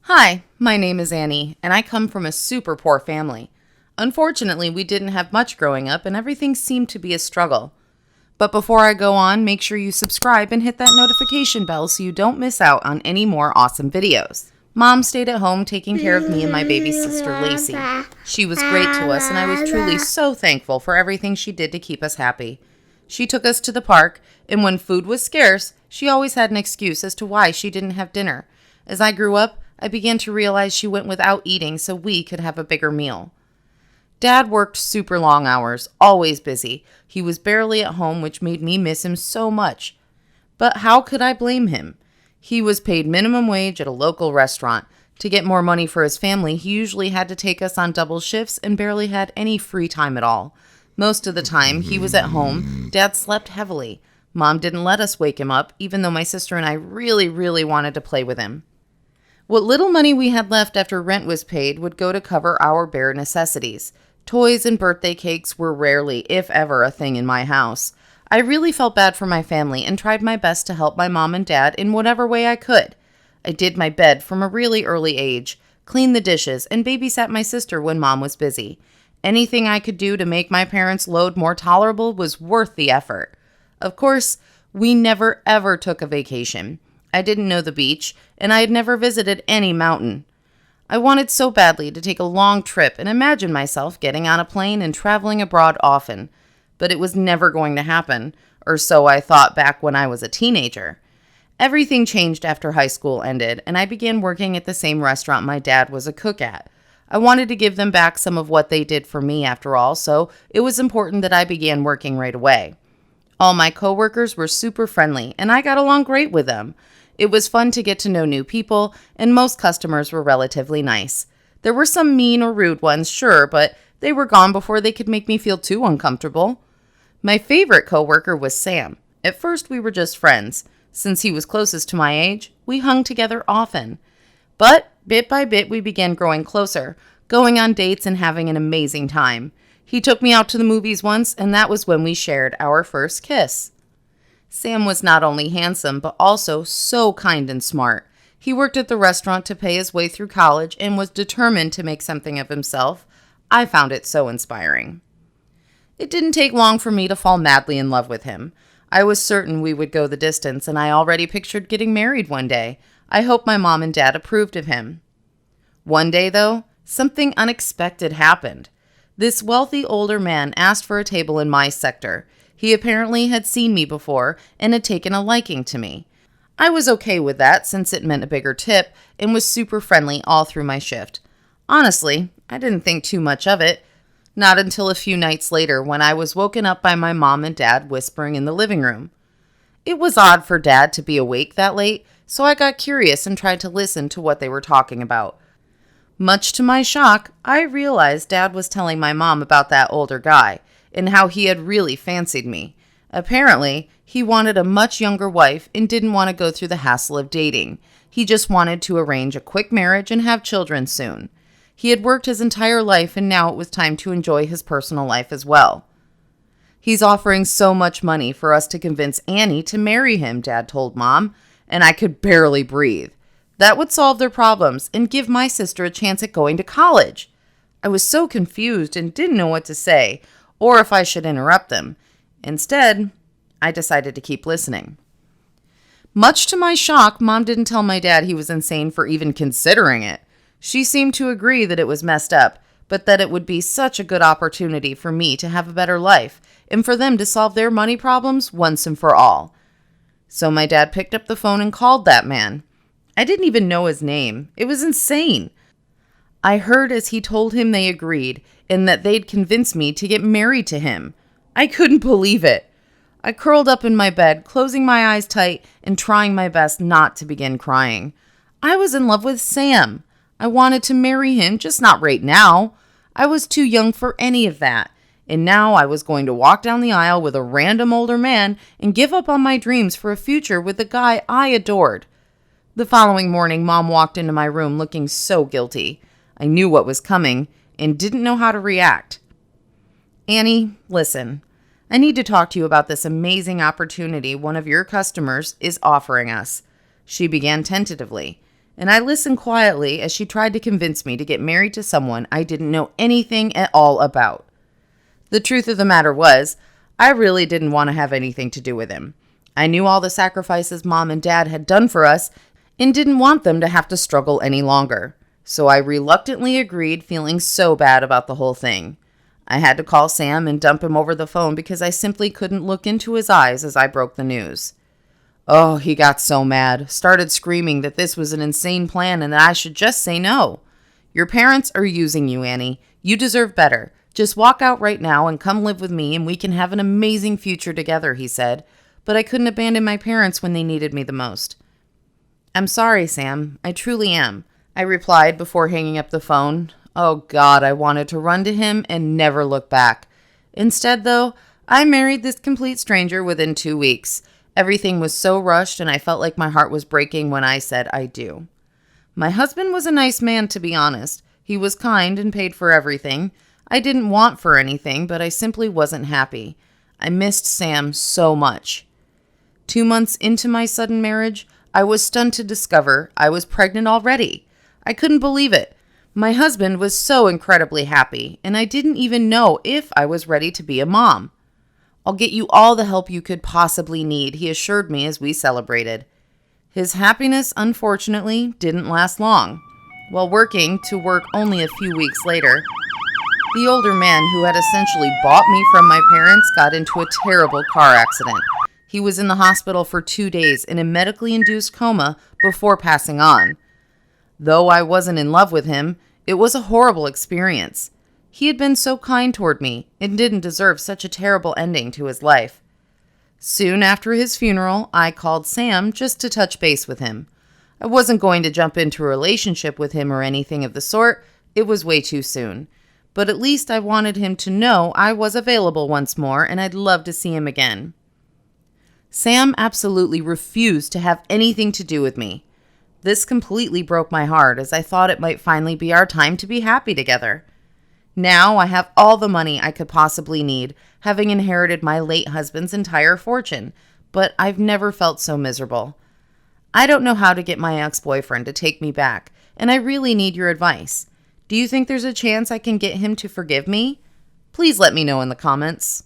Hi, my name is Annie, and I come from a super poor family. Unfortunately, we didn't have much growing up, and everything seemed to be a struggle. But before I go on, make sure you subscribe and hit that notification bell so you don't miss out on any more awesome videos. Mom stayed at home taking care of me and my baby sister Lacey. She was great to us, and I was truly so thankful for everything she did to keep us happy. She took us to the park, and when food was scarce, she always had an excuse as to why she didn't have dinner. As I grew up, I began to realize she went without eating so we could have a bigger meal. Dad worked super long hours, always busy. He was barely at home, which made me miss him so much. But how could I blame him? He was paid minimum wage at a local restaurant. To get more money for his family, he usually had to take us on double shifts and barely had any free time at all. Most of the time, he was at home. Dad slept heavily. Mom didn't let us wake him up, even though my sister and I really wanted to play with him. What little money we had left after rent was paid would go to cover our bare necessities. Toys and birthday cakes were rarely, if ever, a thing in my house. I really felt bad for my family and tried my best to help my mom and dad in whatever way I could. I did my bed from a really early age, cleaned the dishes, and babysat my sister when mom was busy. Anything I could do to make my parents' load more tolerable was worth the effort. Of course, we never ever took a vacation. I didn't know the beach, and I had never visited any mountain. I wanted so badly to take a long trip and imagine myself getting on a plane and traveling abroad often, but it was never going to happen, or so I thought back when I was a teenager. Everything changed after high school ended, and I began working at the same restaurant my dad was a cook at. I wanted to give them back some of what they did for me after all, so it was important that I began working right away. All my coworkers were super friendly, and I got along great with them. It was fun to get to know new people, and most customers were relatively nice. There were some mean or rude ones, sure, but they were gone before they could make me feel too uncomfortable. My favorite coworker was Sam. At first, we were just friends. Since he was closest to my age, we hung together often. But bit by bit, we began growing closer, going on dates and having an amazing time. He took me out to the movies once, and that was when we shared our first kiss. Sam was not only handsome, but also so kind and smart. He worked at the restaurant to pay his way through college and was determined to make something of himself. I found it so inspiring. It didn't take long for me to fall madly in love with him. I was certain we would go the distance, and I already pictured getting married one day. I hope my mom and dad approved of him. One day, though, something unexpected happened. This wealthy older man asked for a table in my sector. He apparently had seen me before and had taken a liking to me. I was okay with that since it meant a bigger tip and was super friendly all through my shift. Honestly, I didn't think too much of it. Not until a few nights later when I was woken up by my mom and dad whispering in the living room. It was odd for Dad to be awake that late, so I got curious and tried to listen to what they were talking about. Much to my shock, I realized Dad was telling my mom about that older guy and how he had really fancied me. Apparently, he wanted a much younger wife and didn't want to go through the hassle of dating. He just wanted to arrange a quick marriage and have children soon. He had worked his entire life, and now it was time to enjoy his personal life as well. He's offering so much money for us to convince Annie to marry him, Dad told Mom, and I could barely breathe. That would solve their problems and give my sister a chance at going to college. I was so confused and didn't know what to say, or if I should interrupt them. Instead, I decided to keep listening. Much to my shock, Mom didn't tell my dad he was insane for even considering it. She seemed to agree that it was messed up, but that it would be such a good opportunity for me to have a better life and for them to solve their money problems once and for all. So my dad picked up the phone and called that man. I didn't even know his name. It was insane. I heard as he told him they agreed and that they'd convince me to get married to him. I couldn't believe it. I curled up in my bed, closing my eyes tight and trying my best not to begin crying. I was in love with Sam. I wanted to marry him, just not right now. I was too young for any of that. And now I was going to walk down the aisle with a random older man and give up on my dreams for a future with the guy I adored. The following morning, Mom walked into my room looking so guilty. I knew what was coming and didn't know how to react. Annie, listen. I need to talk to you about this amazing opportunity one of your customers is offering us. She began tentatively. and I listened quietly as she tried to convince me to get married to someone I didn't know anything at all about. The truth of the matter was, I really didn't want to have anything to do with him. I knew all the sacrifices Mom and Dad had done for us and didn't want them to have to struggle any longer. So I reluctantly agreed, feeling so bad about the whole thing. I had to call Sam and dump him over the phone because I simply couldn't look into his eyes as I broke the news. Oh, he got so mad, started screaming that this was an insane plan and that I should just say no. Your parents are using you, Annie. You deserve better. Just walk out right now and come live with me and we can have an amazing future together, he said. But I couldn't abandon my parents when they needed me the most. I'm sorry, Sam. I truly am, I replied before hanging up the phone. Oh God, I wanted to run to him and never look back. Instead, though, I married this complete stranger within 2 weeks. Everything was so rushed and I felt like my heart was breaking when I said I do. My husband was a nice man, to be honest. He was kind and paid for everything. I didn't want for anything, but I simply wasn't happy. I missed Sam so much. 2 months into my sudden marriage, I was stunned to discover I was pregnant already. I couldn't believe it. My husband was so incredibly happy, and I didn't even know if I was ready to be a mom. I'll get you all the help you could possibly need, he assured me as we celebrated. His happiness, unfortunately, didn't last long. While working to work only a few weeks later, the older man who had essentially bought me from my parents got into a terrible car accident. He was in the hospital for 2 days in a medically induced coma before passing on. Though I wasn't in love with him, it was a horrible experience. He had been so kind toward me and didn't deserve such a terrible ending to his life. Soon after his funeral, I called Sam just to touch base with him. I wasn't going to jump into a relationship with him or anything of the sort. It was way too soon. But at least I wanted him to know I was available once more and I'd love to see him again. Sam absolutely refused to have anything to do with me. This completely broke my heart as I thought it might finally be our time to be happy together. Now I have all the money I could possibly need, having inherited my late husband's entire fortune, but I've never felt so miserable. I don't know how to get my ex-boyfriend to take me back, and I really need your advice. Do you think there's a chance I can get him to forgive me? Please let me know in the comments.